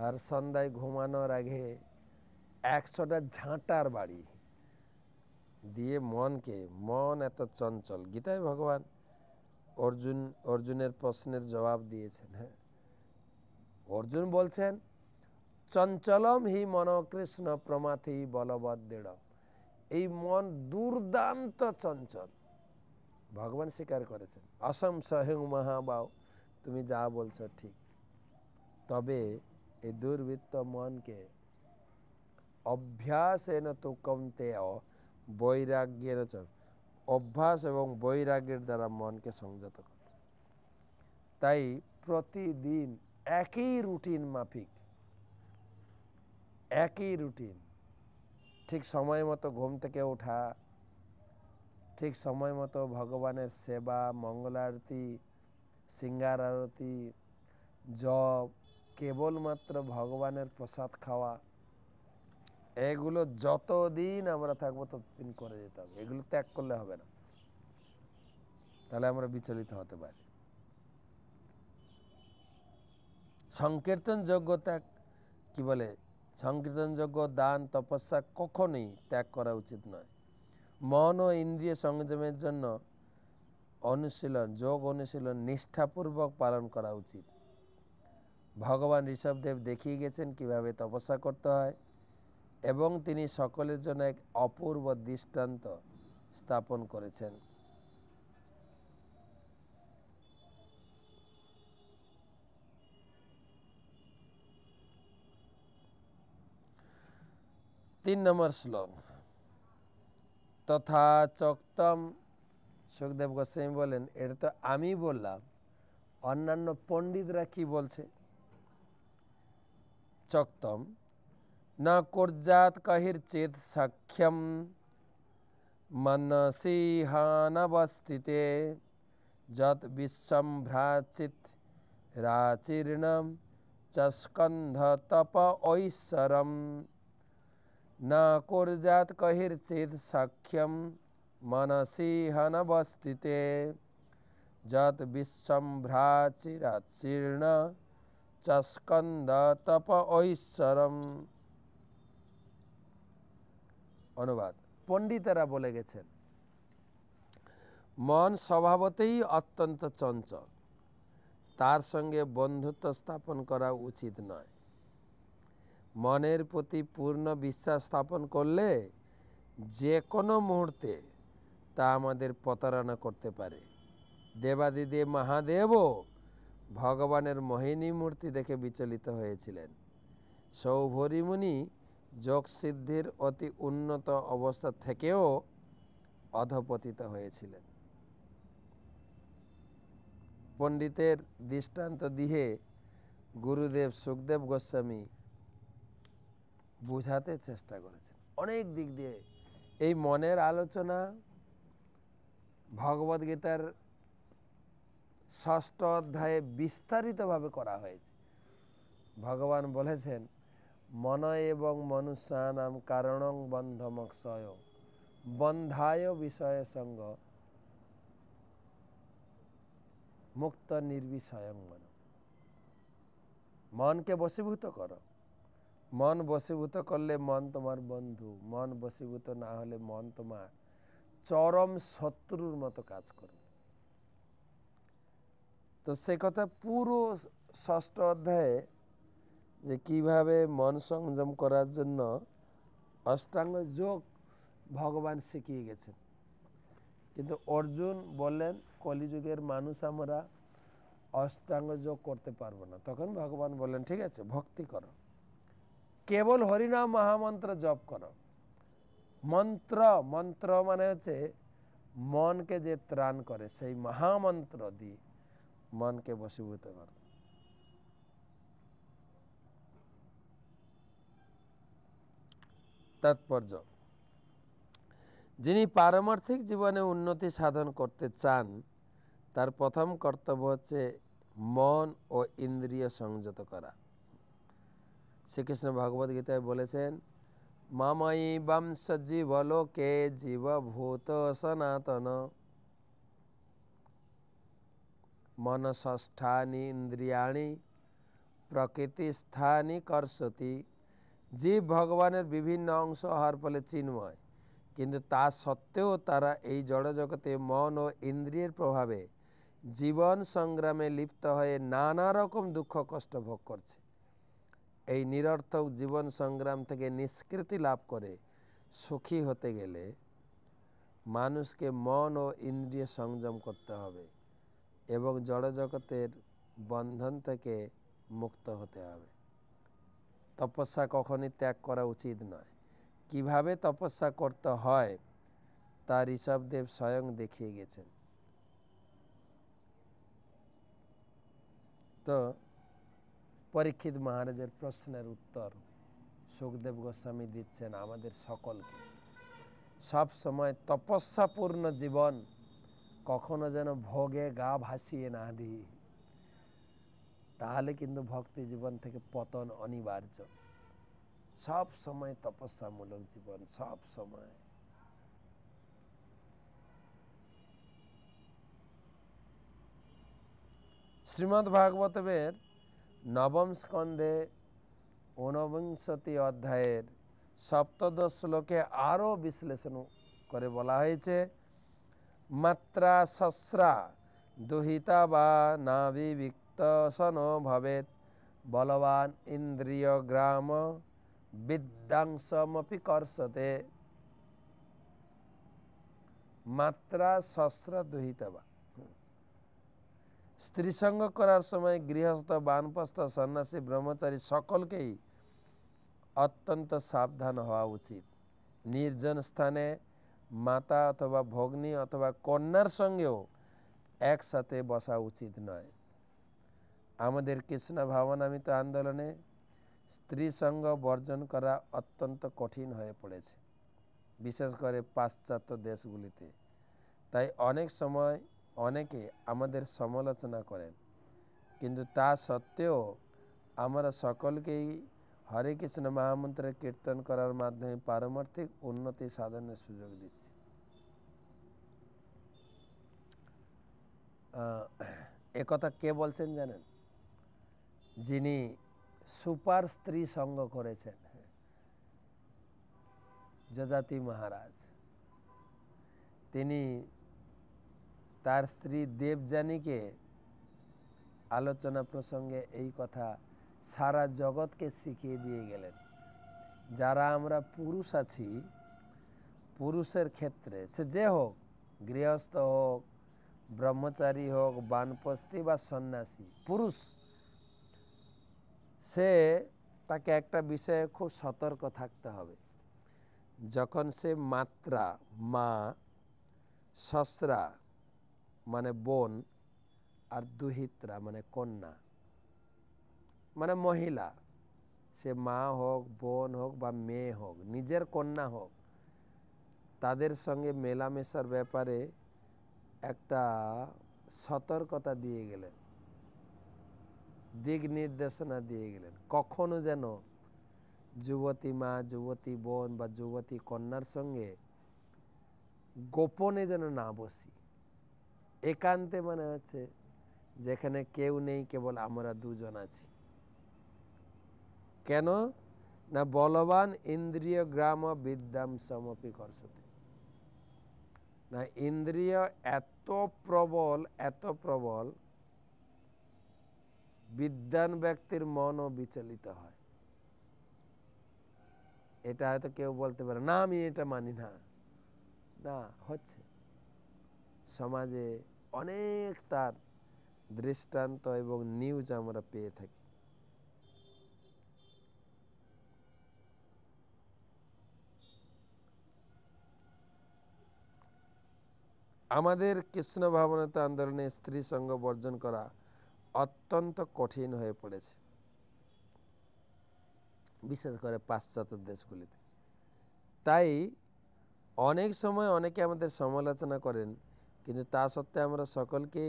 আর সন্ধ্যায় ঘুমানোর আগে 100টা ঝাঁটার বাড়ি দিয়ে মনকে, মন এত চঞ্চল। গীতায় ভগবান অর্জুনের প্রশ্নের জবাব দিয়েছেন। অর্জুন বলছেন, চঞ্চলম হি মন কৃষ্ণ প্রমাথি বলবদ্দৃঢ়, এই মন দুর্দান্ত চঞ্চল, ভগবান স্বীকার করেছেন। অসম সহেং মহাবাও, তুমি যা বলছো ঠিক। তবে এই দুর্বৃত্ত মনকে অভ্যাসেন তো কৌন্তেয় বৈরাগ্যের, অভ্যাস এবং বৈরাগ্যের দ্বারা মনকে সংযত করে। তাই প্রতিদিন একই রুটিন মাফিক, একই রুটিন, ঠিক সময় মতো ঘুম থেকে ওঠা, ঠিক সময় মতো ভগবানের সেবা, মঙ্গলারতি, সিঙ্গার আরতি, জপ, কেবলমাত্র ভগবানের প্রসাদ খাওয়া, এগুলো যতদিন আমরা থাকবো ততদিন করে যেতে হবে। এগুলো ত্যাগ করলে হবে না, তাহলে আমরা বিচলিত হতে পারি। সংকীর্তন যোগ্য ত্যাগ কি বলে, সংকীর্তন যোগ্য দান তপস্যা কখনোই ত্যাগ করা উচিত নয়। মন ও ইন্দ্রিয় সংযমের জন্য অনুশীলন, যোগ অনুশীলন নিষ্ঠাপূর্বক পালন করা উচিত। ভগবান ঋষভদেব দেখিয়ে গেছেন কিভাবে তপস্যা করতে হয় এবং তিনি সকলের জন্য এক অপূর্ব দৃষ্টান্ত স্থাপন করেছেন। তিন নম্বর শ্লোক, তথা চক্তম। সুখদেব গোস্বামী বলেন, এটা তো আমি বললাম, অন্যান্য পণ্ডিতরা কি বলছে? চক্তম না কুর্যাৎ কহির্চিৎ সখ্যম মনসি হানবস্থিতে যৎ বিশ্বম্ভ্রাচিৎ রাচির্ণম চস্কন্ধ তপ ঐশ্বরম। না কুর্যাৎ কহির্চিৎ সখ্যম মনসি হানবস্থিতে যৎ বিশ্বম্ভ্রাচিরাচীর্ণ চস্কন্ধ তপ ঐশ্বরম। অনুবাদ, পণ্ডিতেরা বলে গেছেন মন স্বভাবতেই অত্যন্ত চঞ্চল, তার সঙ্গে বন্ধুত্ব স্থাপন করা উচিত নয়। মনের প্রতি পূর্ণ বিশ্বাস স্থাপন করলে যে কোনো মুহূর্তে তা আমাদের প্রতারণা করতে পারে। দেবাদিদেব মহাদেবও ভগবানের মোহিনী মূর্তি দেখে বিচলিত হয়েছিলেন। সৌভরী মুনি যোগসিদ্ধির অতি উন্নত অবস্থা থেকেও অধপতিত হয়েছিলেন। পণ্ডিতের দৃষ্টান্ত দিয়ে গুরুদেব সুখদেব গোস্বামী বোঝাতে চেষ্টা করেছেন অনেক দিক দিয়ে। এই মনের আলোচনা ভগবদ্গীতার ৬ষ্ঠ অধ্যায়ে বিস্তারিতভাবে করা হয়েছে। ভগবান বলেছেন, মন এবং মনুষ্যানাম কারণং বন্ধমক্ষয় বন্ধায় বিষয় সঙ্গ মুক্ত নির্বিষয়ং মন। মনকে বশীভূত করো। মন বশীভূত করলে মন তোমার বন্ধু, মন বশীভূত না হলে মন তোমার চরম শত্রুর মতো কাজ করবে। তো সে কথা পুরো ৬ষ্ঠ অধ্যায়ে যে কিভাবে মন সংযম করার জন্য অষ্টাঙ্গ যোগ ভগবান শিখিয়ে গেছেন। কিন্তু অর্জুন বললেন, কলিযুগের মানুষ আমরা অষ্টাঙ্গ যোগ করতে পারবো না। তখন ভগবান বললেন, ঠিক আছে, ভক্তি করো, কেবল হরিনাম মহামন্ত্র জপ করো। মন্ত্র, মন্ত্র মানে হচ্ছে মনকে যে ত্রাণ করে, সেই মহামন্ত্র দিয়ে মনকে বশীভূত করো। তাৎপর্য, যিনি পারমার্থিক জীবনে উন্নতি সাধন করতে চান তার প্রথম কর্তব্য হচ্ছে মন ও ইন্দ্রিয় সংযত করা। শ্রীকৃষ্ণ ভগবদ্গীতায় বলেছেন, মাময়ী বংশ জীবলোকে জীবভূত সনাতন মনষষ্ঠানি ইন্দ্রিয়াণি প্রকৃতিস্থানি কর্ষতি। জীব ভগবানের বিভিন্ন অংশ হওয়ার ফলে চিন্ময়, কিন্তু তা সত্ত্বেও তারা এই জড়জগতে মন ও ইন্দ্রিয়ের প্রভাবে জীবন সংগ্রামে লিপ্ত হয়ে নানা রকম দুঃখ কষ্ট ভোগ করছে। এই নিরর্থক জীবন সংগ্রাম থেকে নিষ্কৃতি লাভ করে সুখী হতে গেলে মানুষকে মন ও ইন্দ্রিয় সংযম করতে হবে এবং জড়জগতের বন্ধন থেকে মুক্ত হতে হবে। তপস্যা কখনই ত্যাগ করা উচিত নয়। কিভাবে তপস্যা করতে হয় তা ঋষভদেব স্বয়ং দেখিয়ে গেছেন। তো পরীক্ষিত মহারাজের প্রশ্নের উত্তর সুখদেব গোস্বামী দিচ্ছেন আমাদের সকলকে। সব সময় তপস্যাপূর্ণ জীবন কখনো যেন ভোগে গা ভাসিয়ে না দিই, তাহলে কিন্তু ভক্তি জীবন থেকে পতন অনিবার্য। সব সময় তপস্যামূলক জীবন, সব সময়। শ্রীমদ্ ভাগবতের নবম স্কন্ধে 49 অধ্যায়ের সপ্তদশ শ্লোকে আরও বিশ্লেষণ করে বলা হয়েছে, মাত্রা সস্রা দুহিতা বা নাবিবিক্ত সনো ভবেত বলবান ইন্দ্রিয় গ্রাম বিদ্যাংসমপি কর্ষতে। মাত্রা সস্রা দুহিতা বা, স্ত্রী সঙ্গ করার সময় গৃহস্থ, বানপ্রস্থ, সন্ন্যাসী, ব্রহ্মচারী সকলকেই অত্যন্ত সাবধান হওয়া উচিত। নির্জন স্থানে মাতা অথবা ভগ্নী অথবা কন্যার সঙ্গেও একসাথে বসা উচিত নয়। আমাদের কৃষ্ণ ভাবনামৃত আন্দোলনে স্ত্রী সঙ্গ বর্জন করা অত্যন্ত কঠিন হয়ে পড়েছে, বিশেষ করে পাশ্চাত্য দেশগুলিতে। তাই অনেক সময় অনেকে আমাদের সমালোচনা করেন, কিন্তু তা সত্ত্বেও আমরা সকলকেই হরে কৃষ্ণ মহামন্ত্রে কীর্তন করার মাধ্যমে পারমার্থিক উন্নতি সাধনের সুযোগ দিচ্ছি। একথা কে বলছেন জানেন? যিনি সুপার স্ত্রী সঙ্গ করেছেন, যযাতি মহারাজ। তিনি তার স্ত্রী দেবযানীকে আলোচনা প্রসঙ্গে এই কথা সারা জগৎকে শিখিয়ে দিয়ে গেলেন। যারা আমরা পুরুষ আছি, পুরুষের ক্ষেত্রে সে যে হোক, গৃহস্থ হোক, ব্রহ্মচারী হোক, বানপ্রস্থী বা সন্ন্যাসী, পুরুষ, সে তাকে একটা বিষয়ে খুব সতর্ক থাকতে হবে। যখন সে মাত্রা মা, সস্রা মানে বোন, আর দুহিত্রা মানে কন্যা মানে মহিলা, সে মা হোক, বোন হোক বা মেয়ে হোক, নিজের কন্যা হোক, তাদের সঙ্গে মেলামেশার ব্যাপারে একটা সতর্কতা দিয়ে গেলেন, দিক নির্দেশনা দিয়ে গেলেন। কখনো যেন যুবতী মা, যুবতী বোন বা যুবতী কন্যার সঙ্গে গোপনে যেন না বসি। একান্তে মানে হচ্ছে যেখানে কেউ নেই, কেবল আমরা দুজন আছি। কেন না বলবান ইন্দ্রিয় গ্রাম বিদ্যাম সমপি কর্ষতে। না, ইন্দ্রিয় এত প্রবল, এত প্রবল, বিদ্বান ব্যক্তির মনও বিচলিত হয়। এটা হয়তো কেউ বলতে পারে না, আমি এটা মানি না। না, হচ্ছে সমাজে অনেক তার দৃষ্টান্ত এবং নিউজ আমরা পেয়ে থাকি। আমাদের কৃষ্ণ ভাবনামৃত আন্দোলনে স্ত্রী সঙ্গ বর্জন করা অত্যন্ত কঠিন হয়ে পড়েছে, বিশেষ করে পাশ্চাত্য দেশগুলিতে। তাই অনেক সময় অনেকে আমাদের সমালোচনা করেন, কিন্তু তা সত্ত্বেও আমরা সকলকে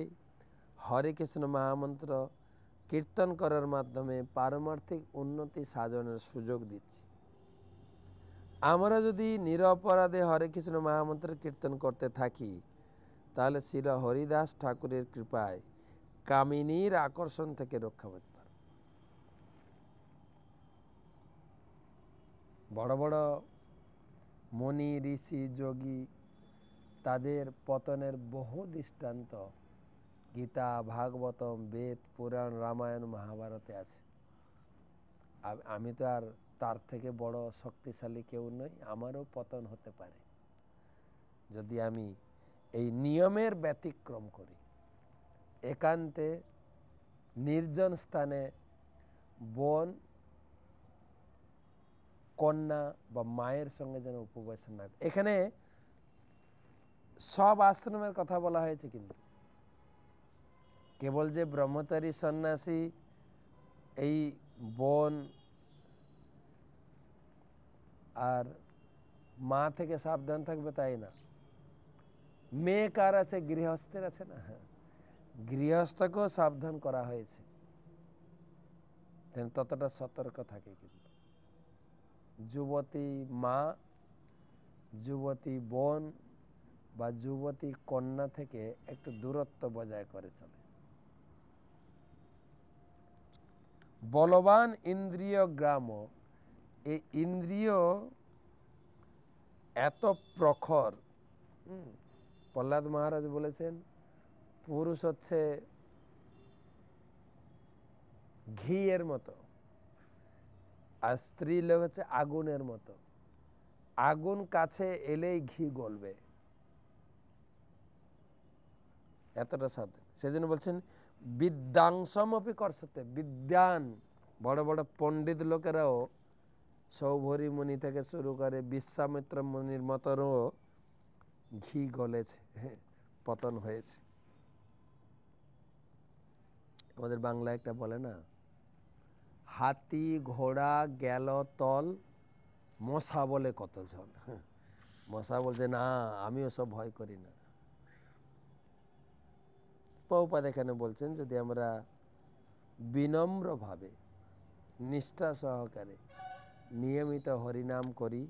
হরে কৃষ্ণ মহামন্ত্র কীর্তন করার মাধ্যমে পারমার্থিক উন্নতি সাধনের সুযোগ দিচ্ছি। আমরা যদি নিরপরাধে হরে কৃষ্ণ মহামন্ত্র কীর্তন করতে থাকি, তাহলে শ্রী হরিদাস ঠাকুরের কৃপায় কামিনীর আকর্ষণ থেকে রক্ষা পেতে পারব। বড় বড় মুনি, ঋষি, যোগী, তাদের পতনের বহু দৃষ্টান্ত গীতা, ভাগবতম, বেদ, পুরাণ, রামায়ণ, মহাভারতে আছে। আমি তো আর তার থেকে বড় শক্তিশালী কেউ নই, আমারও পতন হতে পারে যদি আমি এই নিয়মের ব্যতিক্রম করি। একান্তে নির্জন স্থানে বোন, কন্যা বা মায়ের সঙ্গে যেন উপবাস না। এখানে সব আশ্রমের কথা বলা হয়েছে, কিন্তু কেবল যে ব্রহ্মচারী সন্ন্যাসী এই বোন আর মা থেকে সাবধান থাকবে তাই না। মেয়ে কার আছে? গৃহস্থের আছে না। হ্যাঁ, গৃহস্থকেও সাবধান করা হয়েছে, ততটা সতর্ক থাকে। কিন্তু যুবতী মা, যুবতী বোন বা যুবতী কন্যা থেকে একটু দূরত্ব বজায় করে চলে। বলবান ইন্দ্রিয় গ্রাম, এই ইন্দ্রিয় এত প্রখর। প্রহ্লাদ মহারাজ বলেছেন পুরুষ হচ্ছে ঘি এর মতো, আর স্ত্রী লোক হচ্ছে আগুনের মতো। আগুন কাছে এলেই ঘি গলবে, এতটা সাধন। সেজন্য বলছেন বিদ্যাংশমপি করসতে, বিদ্যান বড় বড় পণ্ডিত লোকেরাও, সৌভরী মুনি থেকে শুরু করে বিশ্বামিত্র মুনির মতনও ঘি গলেছে, পতন হয়েছে। আমাদের বাংলায় একটা বলে না, হাতি ঘোড়া গেল তল, মশা বলে কত ঝল। মশা বলছে না, আমি ওসব ভয় করি না। প্রভুপাদ এখানে বলছেন যদি আমরা বিনম্রভাবে নিষ্ঠা সহকারে নিয়মিত হরিনাম করি,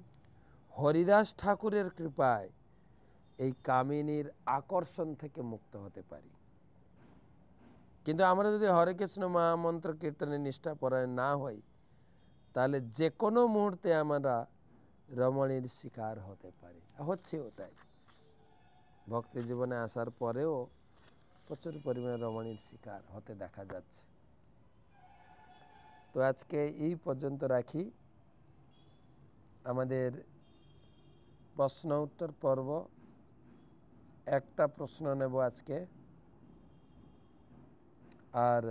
হরিদাস ঠাকুরের কৃপায় এই কামিনীর আকর্ষণ থেকে মুক্ত হতে পারি। কিন্তু আমরা যদি হরে কৃষ্ণ মহামন্ত্র কীর্তনে নিষ্ঠা পরায়ণ না হই, তাহলে যে কোনো মুহূর্তে আমরা রমণীর শিকার হতে পারি, হচ্ছেও তাই। ভক্তি জীবনে আসার পরেও প্রচুর পরিমাণে রমণীর শিকার হতে দেখা যাচ্ছে। তো আজকে এই পর্যন্ত রাখি। আমাদের প্রশ্ন উত্তর পর্ব, একটা প্রশ্ন নেব আজকে। আর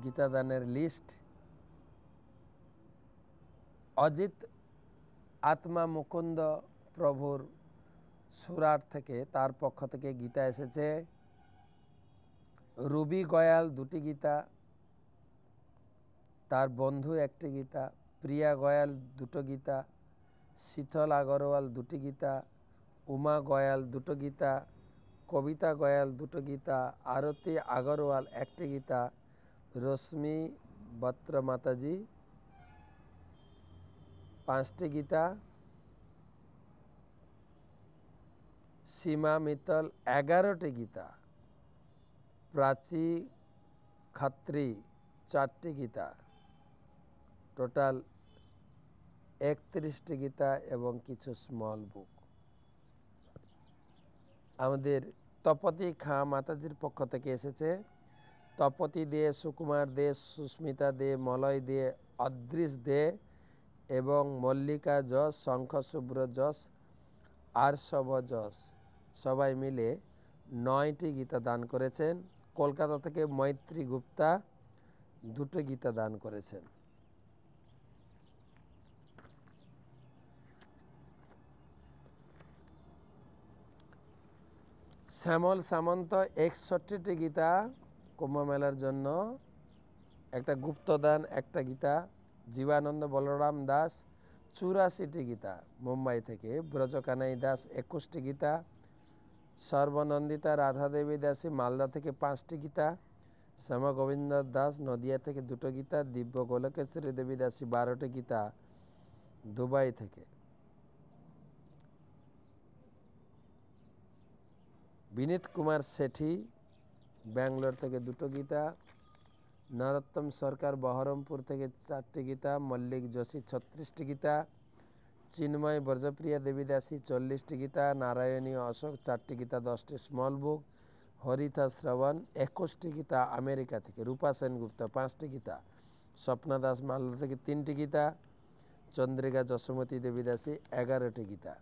গীতাদানের লিস্ট অজিত আত্মা মুকুন্দ প্রভুর সুরাট থেকে, তার পক্ষ থেকে গীতা এসেছে। রুবি গয়াল 2টি গীতা, তার বন্ধু 1টি গীতা, প্রিয়া গয়াল 2টো গীতা, শীতল আগরওয়াল 2টি গীতা, উমা গয়াল 2টো গীতা, কবিতা গয়াল 2টো গীতা, আরতি আগরওয়াল 1টি গীতা, রশ্মি বত্র মাতাজি 5টি গীতা, সীমা মিত্তল 11টি গীতা, প্রাচী খাত্রী 4টি গীতা, টোটাল 31টি গীতা এবং কিছু স্মল বুক। আমাদের তপতি খাঁ মাতাজির পক্ষ থেকে এসেছে তপতি দে, সুকুমার দে, সুস্মিতা দে, মলয় দে, অদৃশ দে এবং মল্লিকা যশ, শঙ্খ শুভ্র যশ, আরশভ যশ, সবাই মিলে 9টি গীতা দান করেছেন। কলকাতা থেকে মৈত্রী গুপ্তা 2টো গীতা দান করেছেন। শ্যামল সামন্ত 61টি গীতা কুম্ভ মেলার জন্য, একটা গুপ্তদান 1টা গীতা। জীবানন্দ বলরাম দাস 84টি গীতা মুম্বাই থেকে। ব্রজকানাই দাস 21টি গীতা। সর্বনন্দিতা রাধা দেবী দাসী মালদা থেকে 5টি গীতা। শ্যামা গোবিন্দ দাস নদিয়া থেকে 2টো গীতা। দিব্য গোলকেশ্বরী দেবী দাসী 12টি গীতা দুবাই থেকে। বিনীত কুমার শেঠি ব্যাঙ্গালোর থেকে 2টো গীতা। নরোত্তম সরকার বহরমপুর থেকে 4টি গীতা। মল্লিক যোশী 36টি গীতা। চিন্ময় ব্রজপ্রিয়া দেবী দাসী 40টি গীতা, নারায়ণী অশোক 4টি গীতা 10টি স্মল বুক, হরিতা শ্রবণ 21টি গীতা আমেরিকা থেকে, রূপা সেনগুপ্ত 5টি গীতা, স্বপ্না দাস মালদা থেকে 3টি গীতা, চন্দ্রিকা যশোমতী দেবী দাসী 11টি গীতা,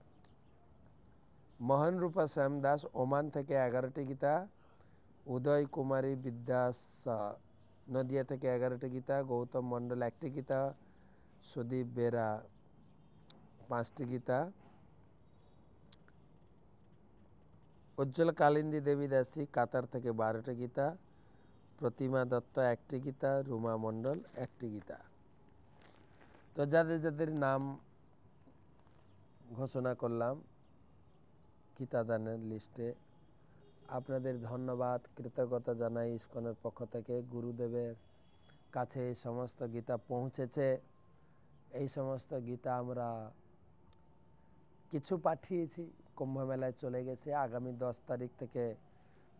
মোহনরূপা শ্যাম দাস ওমান থেকে 11টি গীতা, উদয় কুমারী বিদ্যাস নদিয়া থেকে 11টি গীতা, গৌতম মণ্ডল 1টি গীতা, সুদীপ বেরা 5টি গীতা, উজ্জ্বল কালিন্দী দেবী দাসী কাতার থেকে 12টি গীতা, প্রতিমা দত্ত 1টি গীতা, রুমা মণ্ডল 1টি গীতা। তো যাদের যাদের নাম ঘোষণা করলাম গীতাদানের লিস্টে, আপনাদের ধন্যবাদ কৃতজ্ঞতা জানাই ইসকনের পক্ষ থেকে। গুরুদেবের কাছে এই সমস্ত গীতা পৌঁছেছে। এই সমস্ত গীতা আমরা কিছু পাঠিয়েছি, কুম্ভ মেলায় চলে গেছে। আগামী 10 তারিখ থেকে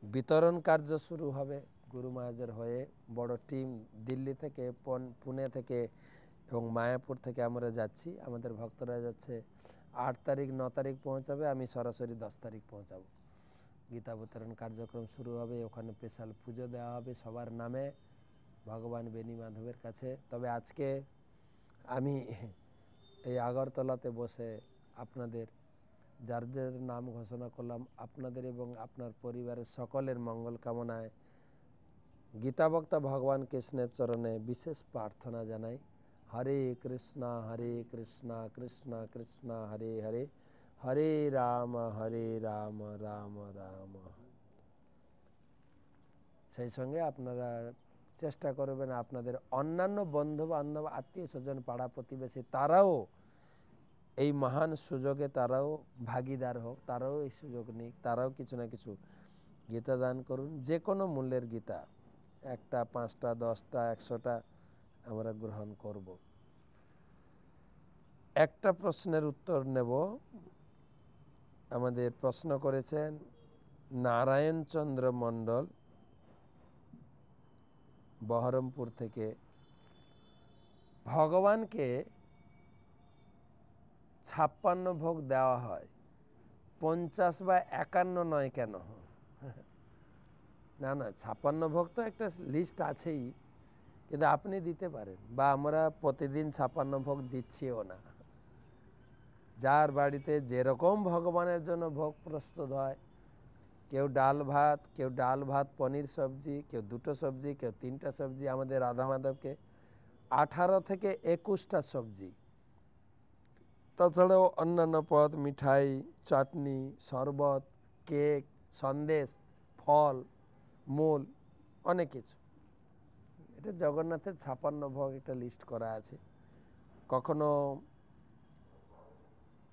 বিতরণ কার্য শুরু হবে গুরু মহারাজের হয়ে। বড় টিম দিল্লি থেকে, পুনে থেকে এবং মায়াপুর থেকে আমরা যাচ্ছি। আমাদের ভক্তরা যাচ্ছে 8 তারিখ 9 তারিখ পৌঁছাবে, আমি সরাসরি 10 তারিখ পৌঁছাবো। গীতা বিতরণ কার্যক্রম শুরু হবে, ওখানে স্পেশাল পুজো দেওয়া হবে সবার নামে ভগবান বেণী মাধবের কাছে। তবে আজকে আমি এই আগরতলাতে বসে আপনাদের যাদের নাম ঘোষণা করলাম, আপনাদের এবং আপনার পরিবারের সকলের মঙ্গল কামনায় গীতাবক্তা ভগবান কৃষ্ণের চরণে বিশেষ প্রার্থনা জানাই। হরে কৃষ্ণ কৃষ্ণ কৃষ্ণ হরে হরে, হরে রাম রাম রাম। সেই সঙ্গে আপনারা চেষ্টা করবেন আপনাদের অন্যান্য বন্ধু বান্ধব আত্মীয় স্বজন পাড়া প্রতিবেশী তারাও এই মহান সুযোগে তারাও ভাগিদার হোক, তারাও এই সুযোগ নিক, তারাও কিছু না কিছু গীতা দান করুন। যে কোনো মূল্যের গীতা, 1টা 5টা 10টা 100টা আমরা গ্রহণ করব। একটা প্রশ্নের উত্তর নেব। আমাদের প্রশ্ন করেছেন নারায়ণ চন্দ্র মণ্ডল বহরমপুর থেকে, ভগবানকে 56 ভোগ দেওয়া হয়, 50 বা 51 নয় কেন? না 56 ভোগ তো একটা লিস্ট আছেই, কিন্তু আপনি দিতে পারেন, বা আমরা প্রতিদিন 56 ভোগ দিচ্ছিও না। যার বাড়িতে যেরকম ভগবানের জন্য ভোগ প্রস্তুত হয়, কেউ ডাল ভাত পনির সবজি, কেউ 2টো সবজি, কেউ 3টা সবজি। আমাদের রাধা মাধবকে 18 থেকে 21টা সবজি, তাছাড়াও অন্যান্য পদ, মিঠাই, চাটনি, শরবত, কেক, সন্দেশ, ফল, মূল, অনেক কিছু। এটা জগন্নাথের 56 ভোগ একটা লিস্ট করা আছে। কখনো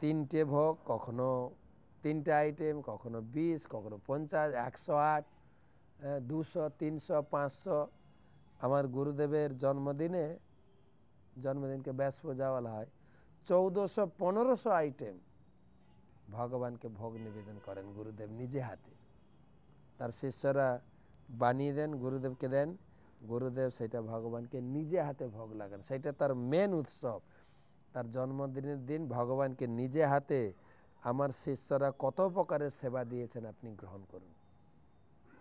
3টে ভোগ, কখনো 3টে আইটেম, কখনো 20, কখনো 50, 108, 200, 300, 500। আমার গুরুদেবের জন্মদিনকে ব্যাস পূজা বলা হয়। 1400-1500 আইটেম ভগবানকে ভোগ নিবেদন করেন গুরুদেব নিজে হাতে। তার শিষ্যরা বানিয়ে দেন, গুরুদেবকে দেন, গুরুদেব সেটা ভগবানকে নিজে হাতে ভোগ লাগান। সেটা তার মেন উৎসব। তার জন্মদিনের দিন ভগবানকে নিজে হাতে আমার শিষ্যরা কত প্রকারের সেবা দিয়েছেন আপনি গ্রহণ করুন।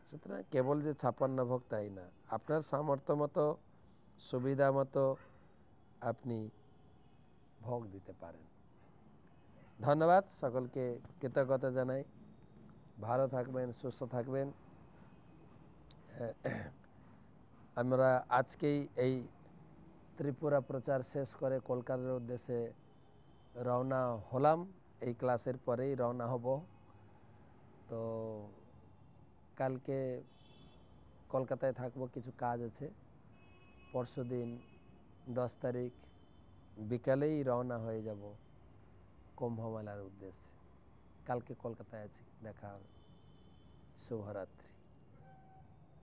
সুতরাং কেবল যে 56 ভোগ তাই না, আপনার সামর্থ্য মতো, সুবিধা মতো আপনি ভোগ দিতে পারেন। ধন্যবাদ, সকলকে কৃতজ্ঞতা জানাই। ভালো থাকবেন, সুস্থ থাকবেন। আমরা আজকেই এই ত্রিপুরা প্রচার শেষ করে কলকাতার উদ্দেশ্যে রওনা হলাম। এই ক্লাসের পরেই রওনা হব। তো কালকে কলকাতায় থাকবো, কিছু কাজ আছে। পরশুদিন 10 তারিখ বিকালেই রওনা হয়ে যাব কুম্ভমেলার উদ্দেশ্যে। কালকে কলকাতায় আছি, দেখা হবে। শুভরাত্রি।